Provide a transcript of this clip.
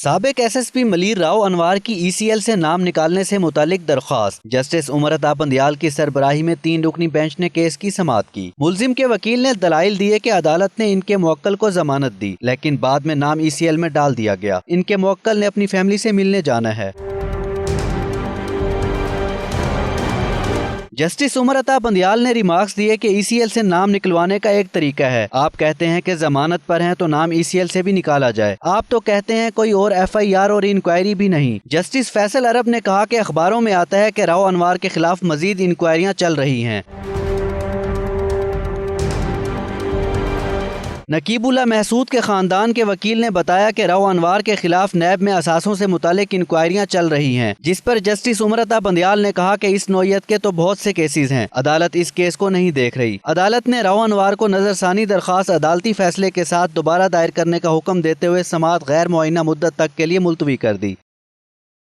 سابق SSP ملیر راؤ انوار کی ECL سے نام نکالنے سے متعلق درخواست۔ جسٹس عمر عطا بندیال کی سربراہی میں 3 رکنی بینچ نے کیس کی سماعت کی۔ ملزم کے وکیل نے دلائل دیے کہ عدالت نے ان کے موکل کو ضمانت دی، لیکن بعد میں نام ECL میں ڈال دیا گیا۔ ان کے موکل نے اپنی فیملی سے ملنے جانا ہے۔ جسٹس عمر عطا بندیال نے ریمارکس دیے کہ ECL سے نام نکلوانے کا ایک طریقہ ہے۔ آپ کہتے ہیں کہ ضمانت پر ہیں تو نام ECL سے بھی نکالا جائے۔ آپ تو کہتے ہیں کوئی اور FIR اور انکوائری بھی نہیں۔ جسٹس فیصل عرب نے کہا کہ اخباروں میں آتا ہے کہ راؤ انوار کے خلاف مزید انکوائریاں چل رہی ہیں۔ نقیب اللہ محسود کے خاندان کے وکیل نے بتایا کہ راؤ انوار کے خلاف نیب میں اثاثوں سے متعلق انکوائریاں چل رہی ہیں، جس پر جسٹس عمر عطا بندیال نے کہا کہ اس نوعیت کے تو بہت سے کیسز ہیں، عدالت اس کیس کو نہیں دیکھ رہی۔ عدالت نے راؤ انوار کو نظر ثانی درخواست عدالتی فیصلے کے ساتھ دوبارہ دائر کرنے کا حکم دیتے ہوئے سماعت غیر معینہ مدت تک کے لیے ملتوی کر دی۔